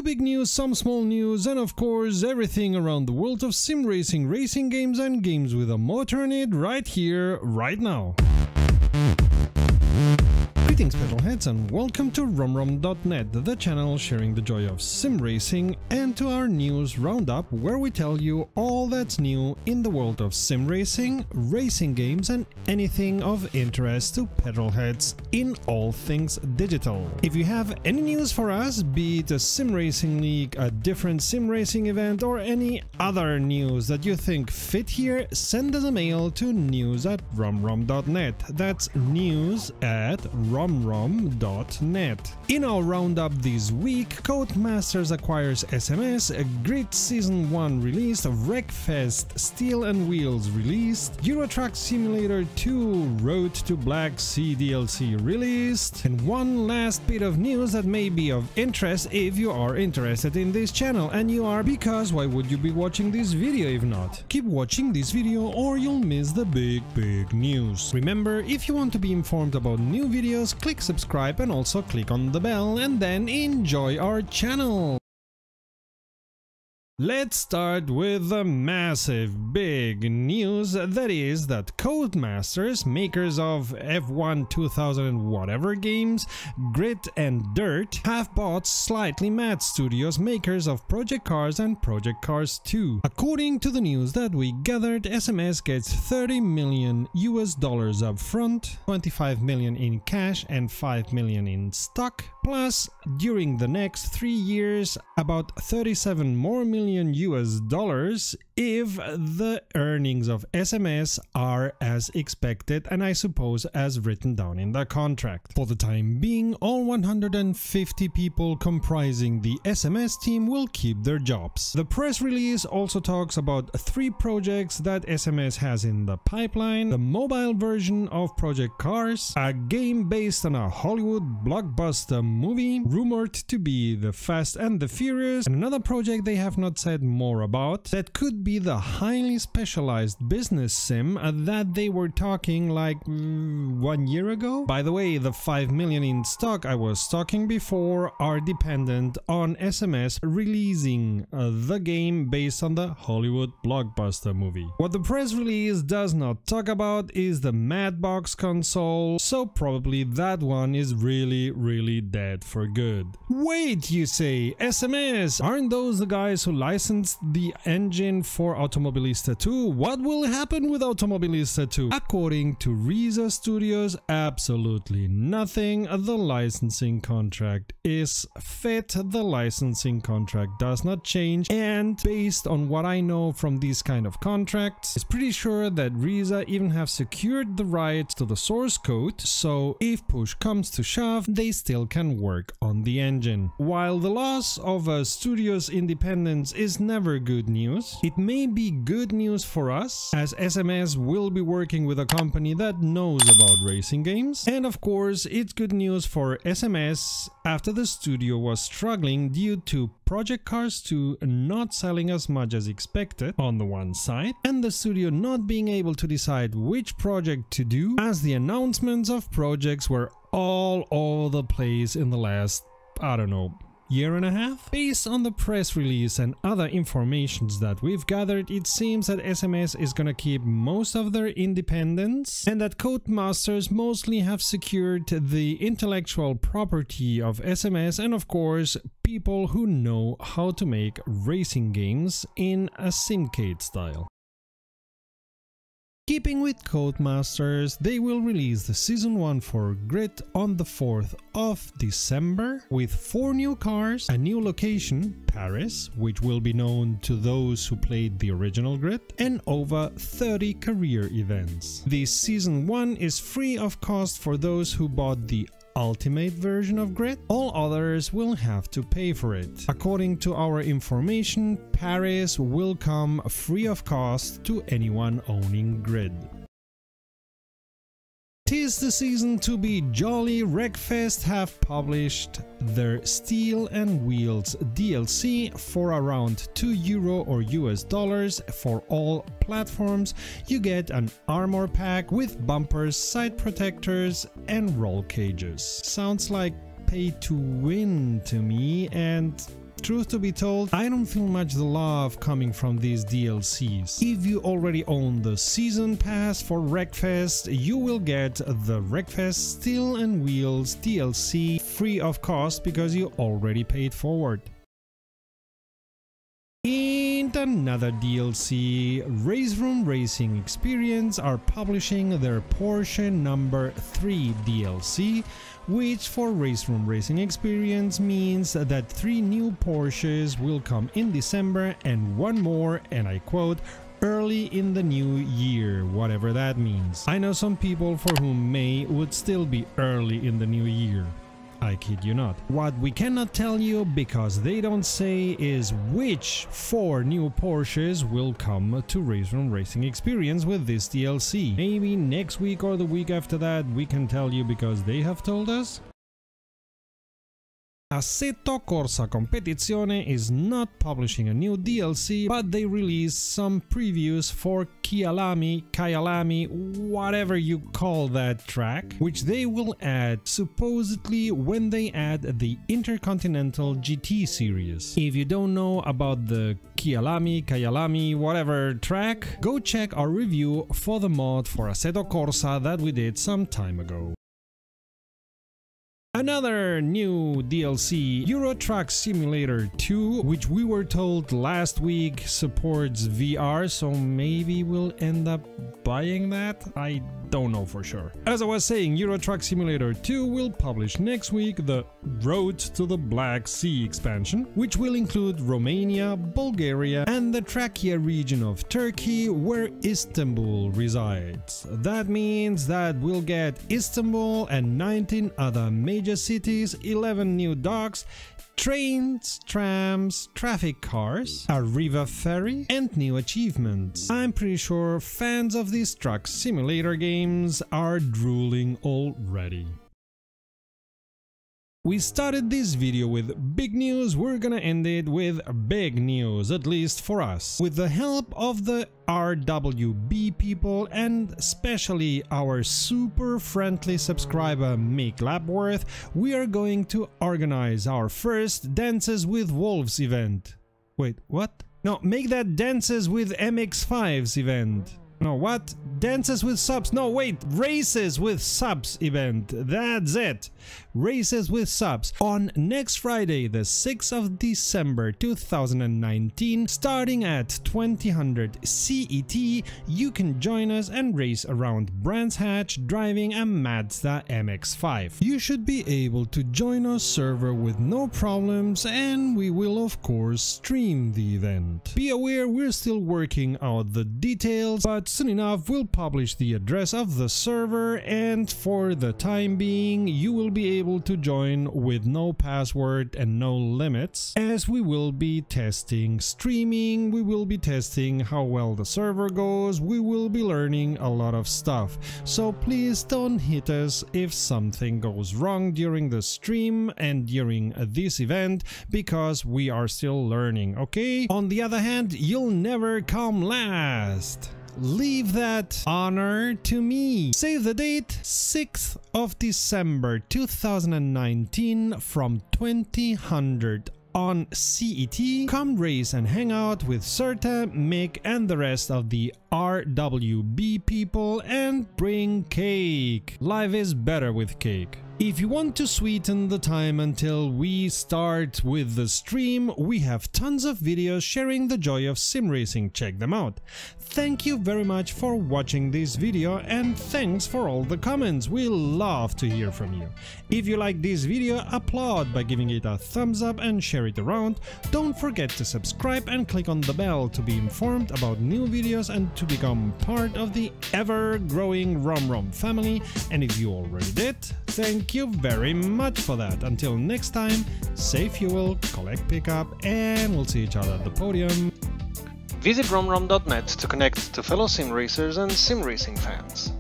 big news, some small news, and of course everything around the world of sim racing, racing games and games with a motor in it right here, right now. Greetings pedalheads and welcome to romrom.net, the channel sharing the joy of sim racing, and to our news roundup where we tell you all that's new in the world of sim racing, racing games and anything of interest to pedalheads in all things digital. If you have any news for us, be it a sim racing league, a different sim racing event or any other news that you think fit here, send us a mail to news@romrom.net. That's news@romrom.net. In our roundup this week, Codemasters acquires SMS, a Grid Season 1 released, Wreckfest Steel and Wheels released, Euro Truck Simulator 2 Road to Black Sea DLC released, and one last bit of news that may be of interest if you are interested in this channel, and you are, because why would you be watching this video if not? Keep watching this video or you'll miss the big news. Remember, if you want to be informed about new videos, click subscribe and also click on the bell and then enjoy our channel. Let's start with the massive big news, that is that Codemasters, makers of F1 2000 and whatever games, Grit and Dirt, have bought Slightly Mad Studios, makers of Project Cars and Project Cars 2. According to the news that we gathered, SMS gets $30 million up front, 25 million in cash and 5 million in stock, plus during the next 3 years about 37 more million if the earnings of SMS are as expected and I suppose as written down in the contract. For the time being, all 150 people comprising the SMS team will keep their jobs. The press release also talks about 3 projects that SMS has in the pipeline: the mobile version of Project Cars, a game based on a Hollywood blockbuster movie rumored to be The Fast and the Furious, and another project they have not said more about that could be the highly specialized business sim that they were talking like 1 year ago. By the way, the 5 million in stock I was talking before are dependent on SMS releasing the game based on the Hollywood blockbuster movie. What the press release does not talk about is the Madbox console, so probably that one is really dead for good. Wait, you say, SMS, aren't those the guys who licensed the engine for Automobilista 2? What will happen with Automobilista 2? According to Reza Studios, absolutely nothing. The licensing contract is fit, the licensing contract does not change, and based on what I know from these kind of contracts, it's pretty sure that Reza even have secured the rights to the source code, so if push comes to shove, they still can work on the engine. While the loss of a studio's independence is never good news, it may be good news for us, as SMS will be working with a company that knows about racing games, and of course it's good news for SMS after the studio was struggling due to Project Cars 2 not selling as much as expected on the one side, and the studio not being able to decide which project to do, as the announcements of projects were all over the place in the last, I don't know, year and a half? Based on the press release and other informations that we've gathered, it seems that SMS is gonna keep most of their independence and that Codemasters mostly have secured the intellectual property of SMS and of course people who know how to make racing games in a Simcade style. Keeping with Codemasters, they will release the Season 1 for Grid on the 4th of December with 4 new cars, a new location, Paris, which will be known to those who played the original Grid, and over 30 career events. The Season 1 is free of cost for those who bought the Ultimate version of Grid. All others will have to pay for it. According to our information, Paris will come free of cost to anyone owning Grid. 'Tis the season to be jolly. Wreckfest have published their Steel and Wheels DLC for around €2 or US$ for all platforms. You get an armor pack with bumpers, side protectors and roll cages. Sounds like pay to win to me, and truth to be told, I don't feel much the love coming from these DLCs. If you already own the season pass for Wreckfest, you will get the Wreckfest Steel and Wheels DLC free of cost because you already paid forward. And another DLC, Raceroom Racing Experience are publishing their Porsche number 3 DLC, which for Raceroom Racing Experience means that 3 new Porsches will come in December and one more, and I quote, early in the new year, whatever that means. I know some people for whom May would still be early in the new year. I kid you not. What we cannot tell you, because they don't say, is which 4 new Porsches will come to Raceroom Racing Experience with this DLC. Maybe next week or the week after that we can tell you because they have told us. Assetto Corsa Competizione is not publishing a new DLC, but they released some previews for Kyalami, whatever you call that track, which they will add supposedly when they add the Intercontinental GT series. If you don't know about the Kyalami, whatever track, go check our review for the mod for Assetto Corsa that we did some time ago. Another new DLC, Euro Truck Simulator 2, which we were told last week supports VR, so maybe we'll end up buying that? I don't know for sure. As I was saying, Euro Truck Simulator 2 will publish next week the Road to the Black Sea expansion, which will include Romania, Bulgaria, and the Trakya region of Turkey, where Istanbul resides. That means that we'll get Istanbul and 19 other major cities, 11 new docks, trains, trams, traffic cars, a river ferry, and new achievements. I'm pretty sure fans of these truck simulator games are drooling already. We started this video with big news, we're gonna end it with big news, at least for us. With the help of the RWB people and especially our super friendly subscriber Mick Lapworth, we are going to organize our first Dances with Wolves event. Wait, what? No, make that Dances with MX-5s event. No, what? Dances with Subs. No, wait. Races with Subs event. That's it. Races with Subs. On next Friday, the 6th of December 2019, starting at 2000 CET, you can join us and race around Brands Hatch driving a Mazda MX-5. You should be able to join our server with no problems, and we will of course stream the event. Be aware we're still working out the details, but soon enough we'll publish the address of the server, and for the time being you will be able to join with no password and no limits, as we will be testing streaming, we will be testing how well the server goes, we will be learning a lot of stuff, so please don't hit us if something goes wrong during the stream and during this event, because we are still learning, okay? On the other hand, you'll never come last. Leave that honor to me. Save the date, 6th of December 2019 from 2000 on CET. Come race and hang out with Serta, Mick and the rest of the RWB people, and bring cake. Life is better with cake. If you want to sweeten the time until we start with the stream, we have tons of videos sharing the joy of sim racing. Check them out. Thank you very much for watching this video, and thanks for all the comments. We love to hear from you. If you like this video, applaud by giving it a thumbs up and share it around. Don't forget to subscribe and click on the bell to be informed about new videos and to become part of the ever-growing RomRom family. And if you already did, thank you very much for that. Until next time, save fuel, collect pickup, and we'll see each other at the podium. Visit romrom.net to connect to fellow sim racers and sim racing fans.